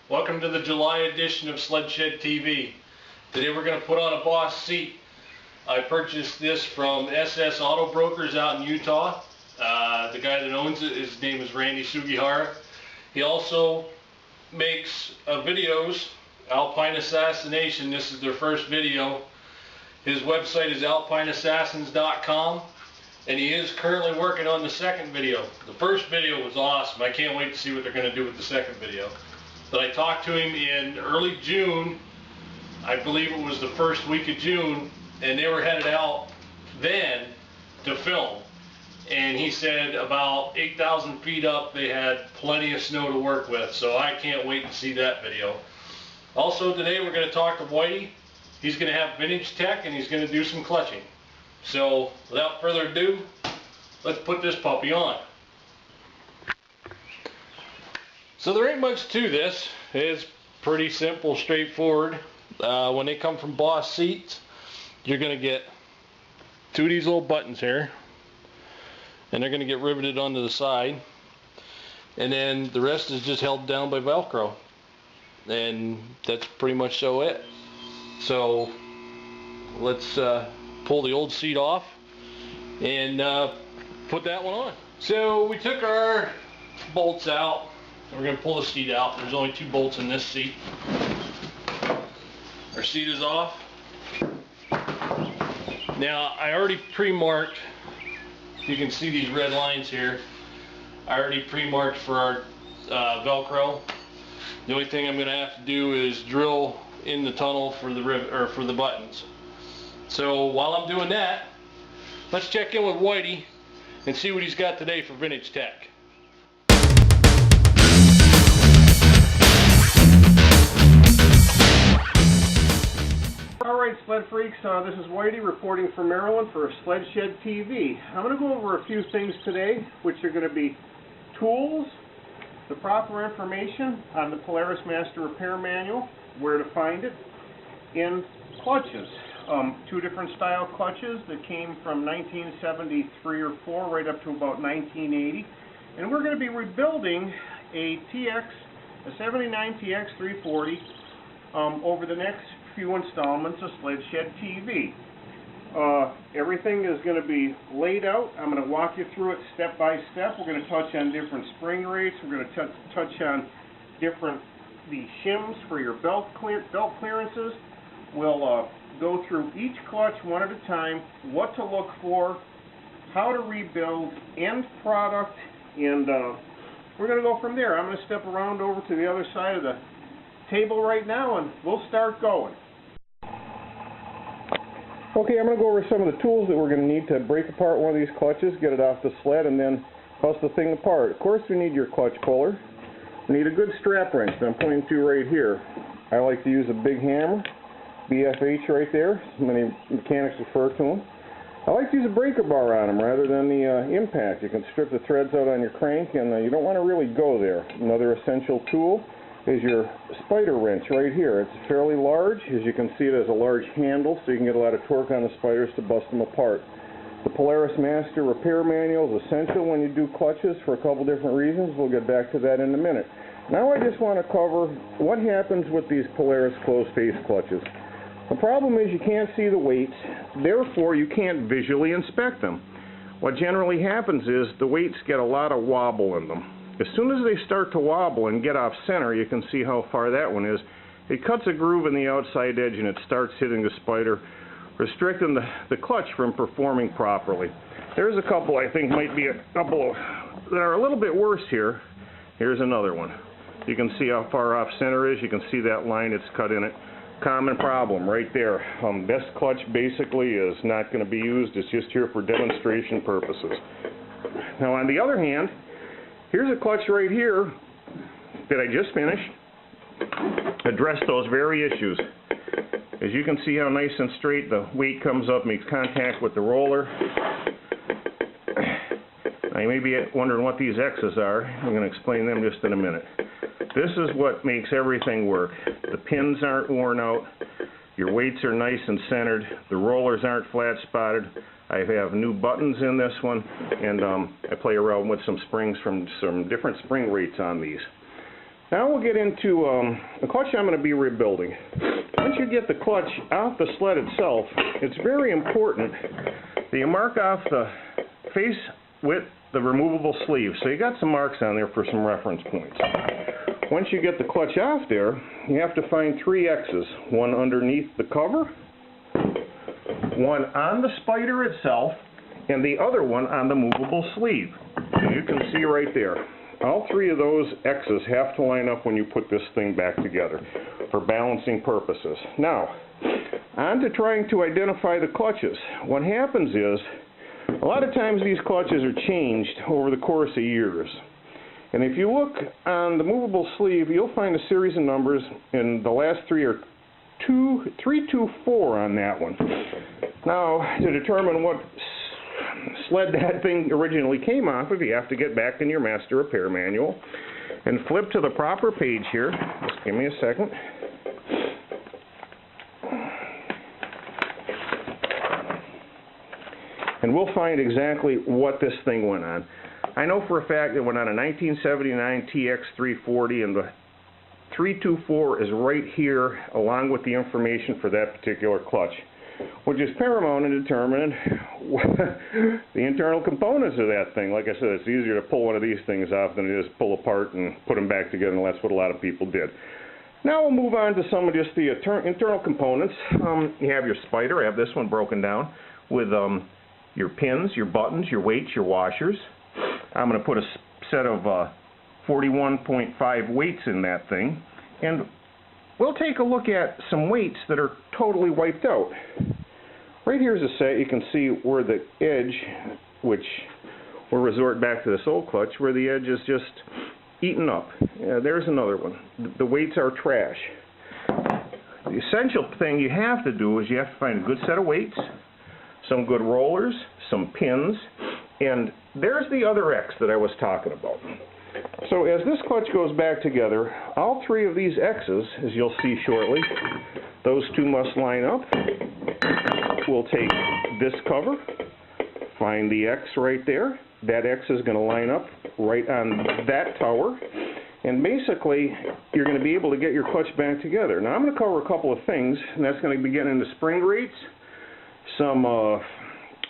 Welcome to the July edition of Sled Shed TV. Today we're going to put on a Boss seat. I purchased this from SS Auto Brokers out in Utah. The guy that owns it, his name is Randy Sugihara. He also makes videos, Alpine Assassination. This is their first video. His website is alpineassassins.com, and he is currently working on the second video. The first video was awesome. I can't wait to see what they're going to do with the second video. But I talked to him in early June, I believe it was the first week of June, and they were headed out then to film. And he said about 8,000 feet up they had plenty of snow to work with, so I can't wait to see that video. Also today we're going to talk to Whitey. He's going to have vintage tech and he's going to do some clutching. So without further ado, let's put this puppy on. So there ain't much to this. It's pretty simple, straightforward. When they come from Boss seats, you're going to get two of these little buttons here, and they're going to get riveted onto the side, and then the rest is just held down by Velcro, and that's pretty much so it. So let's pull the old seat off and put that one on. So we took our bolts out. We're going to pull the seat out. There's only 2 bolts in this seat. Our seat is off. Now I already pre-marked, you can see these red lines here. I already pre-marked for our Velcro. The only thing I'm going to have to do is drill in the tunnel for the buttons. So while I'm doing that, let's check in with Whitey and see what he's got today for vintage tech. Alright, Sled Freaks, this is Whitey reporting from Maryland for Sled Shed TV. I'm going to go over a few things today, which are going to be tools, the proper information on the Polaris Master Repair Manual, where to find it, and clutches. 2 different style clutches that came from 1973 or 4 right up to about 1980. And we're going to be rebuilding a 79 TX 340 over the next few installments of Sled Shed TV. Everything is going to be laid out. I'm going to walk you through it step by step. We're going to touch on different spring rates. We're going to touch on the shims for your belt clearances. We'll go through each clutch one at a time, what to look for, how to rebuild, end product, and we're going to go from there. I'm going to step around over to the other side of the table right now and we'll start going. Okay, I'm going to go over some of the tools that we're going to need to break apart one of these clutches, get it off the sled, and then bust the thing apart. Of course, we need your clutch puller. We need a good strap wrench that I'm pointing to right here. I like to use a big hammer, BFH right there, so many mechanics refer to them. I like to use a breaker bar on them rather than the impact. You can strip the threads out on your crank, and you don't want to really go there. Another essential tool is your spider wrench right here. It's fairly large. As you can see, it has a large handle, so you can get a lot of torque on the spiders to bust them apart. The Polaris Master Repair Manual is essential when you do clutches for a couple different reasons. We'll get back to that in a minute. Now I just want to cover what happens with these Polaris closed-face clutches. The problem is you can't see the weights, therefore you can't visually inspect them. What generally happens is the weights get a lot of wobble in them. As soon as they start to wobble and get off center, you can see how far that one is. It cuts a groove in the outside edge and it starts hitting the spider, restricting the clutch from performing properly. There's a couple, I think might be a couple that are a little bit worse here. Here's another one. You can see how far off center is. You can see that line it's cut in it. Common problem right there. Best clutch basically is not going to be used. It's just here for demonstration purposes. Now on the other hand, here's a clutch right here that I just finished. Address those very issues. As you can see how nice and straight the weight comes up, makes contact with the roller. Now you may be wondering what these X's are. I'm going to explain them just in a minute. This is what makes everything work. The pins aren't worn out. Your weights are nice and centered. The rollers aren't flat spotted. I have new buttons in this one, and I play around with some springs from some different spring rates on these. Now we'll get into the clutch I'm going to be rebuilding. Once you get the clutch off the sled itself, it's very important that you mark off the face with the removable sleeve. So you got some marks on there for some reference points. Once you get the clutch off there, you have to find 3 X's. One underneath the cover, one on the spider itself, and the other one on the movable sleeve. And you can see right there. All 3 of those X's have to line up when you put this thing back together for balancing purposes. Now, on to trying to identify the clutches. What happens is, a lot of times these clutches are changed over the course of years. And if you look on the movable sleeve, you'll find a series of numbers, and the last 3 are 324 on that one. Now, to determine what sled that thing originally came off of, you have to get back in your master repair manual and flip to the proper page here. Just give me a second. And we'll find exactly what this thing went on. I know for a fact it went on a 1979 TX340, and the 324 is right here along with the information for that particular clutch, which is paramount in determining the internal components of that thing. Like I said, it's easier to pull one of these things off than it is pull apart and put them back together, and that's what a lot of people did. Now we'll move on to some of just the internal components. You have your spider. I have this one broken down with your pins, your buttons, your weights, your washers. I'm going to put a set of 41.5 weights in that thing, and we'll take a look at some weights that are totally wiped out. Right here's a set. You can see where the edge, which we'll resort back to this old clutch, where the edge is just eaten up. There's another one. The weights are trash. The essential thing you have to do is you have to find a good set of weights, some good rollers, some pins, and there's the other X that I was talking about. So as this clutch goes back together, all 3 of these X's, as you'll see shortly, those 2 must line up. We'll take this cover, find the X right there. That X is going to line up right on that tower, and basically you're going to be able to get your clutch back together. Now I'm going to cover a couple of things, and that's going to be getting into spring rates, some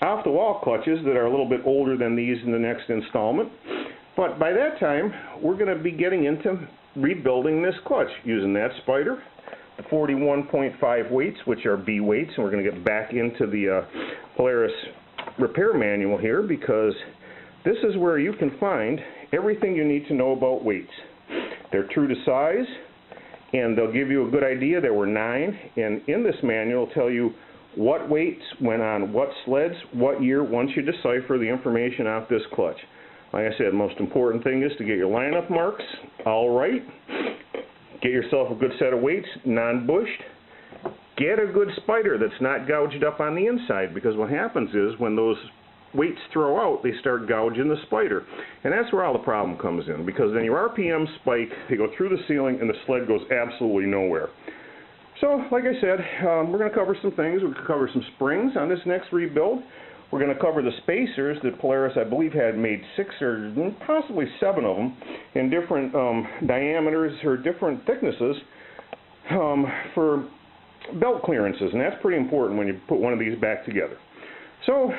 off-the-wall clutches that are a little bit older than these in the next installment. But by that time, we're going to be getting into rebuilding this clutch using that spider, the 41.5 weights, which are B weights, and we're going to get back into the Polaris repair manual here, because this is where you can find everything you need to know about weights. They're true to size, and they'll give you a good idea. There were 9, and in this manual it'll tell you what weights went on what sleds, what year, once you decipher the information off this clutch. Like I said, the most important thing is to get your lineup marks all right. Get yourself a good set of weights, non-bushed. Get a good spider that's not gouged up on the inside, because what happens is when those weights throw out, they start gouging the spider. And that's where all the problem comes in, because then your RPM spike, they go through the ceiling and the sled goes absolutely nowhere. So, like I said, we're going to cover some things. We're going to cover some springs on this next rebuild. We're going to cover the spacers that Polaris, I believe, had made 6 or possibly 7 of them in different diameters or different thicknesses for belt clearances, and that's pretty important when you put one of these back together. So,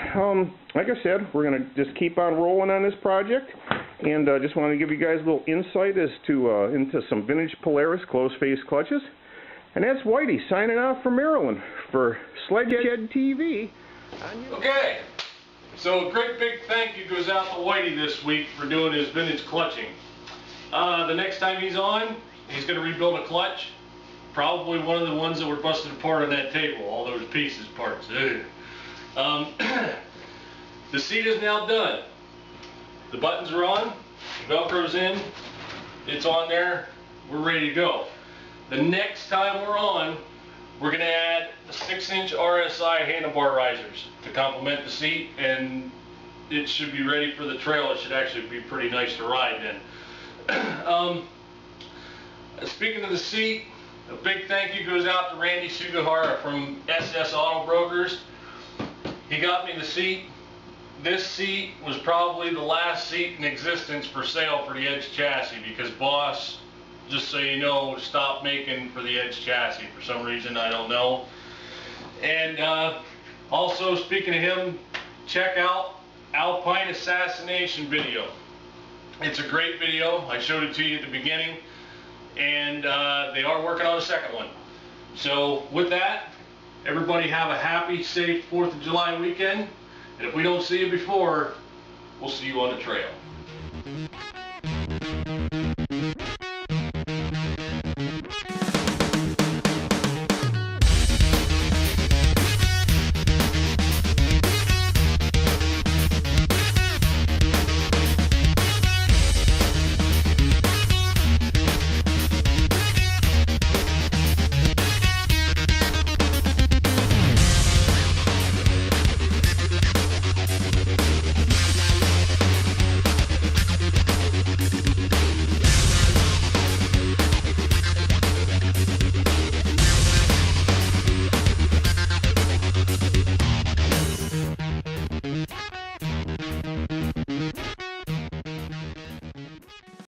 like I said, we're going to just keep on rolling on this project, and just want to give you guys a little insight as to into some vintage Polaris closed-face clutches. And that's Whitey signing off from Maryland for Sledgehead TV. Okay, so a great big thank you goes out to Whitey this week for doing his vintage clutching. The next time he's on, he's going to rebuild a clutch. Probably one of the ones that were busted apart on that table, all those pieces, parts. The seat is now done. The buttons are on, Velcro's in, it's on there, we're ready to go. The next time we're on, we're going to add 6-inch RSI handlebar risers to complement the seat, and it should be ready for the trail. It should actually be pretty nice to ride then. Speaking of the seat, a big thank you goes out to Randy Sugihara from SS Auto Brokers. He got me the seat. This seat was probably the last seat in existence for sale for the Edge chassis, because Boss just so you know, stopped making for the Edge chassis for some reason, I don't know. And also, speaking of him, check out Alpine Assassination video. It's a great video. I showed it to you at the beginning, and they are working on a second one. So with that, everybody have a happy, safe 4th of July weekend, and if we don't see you before, we'll see you on the trail.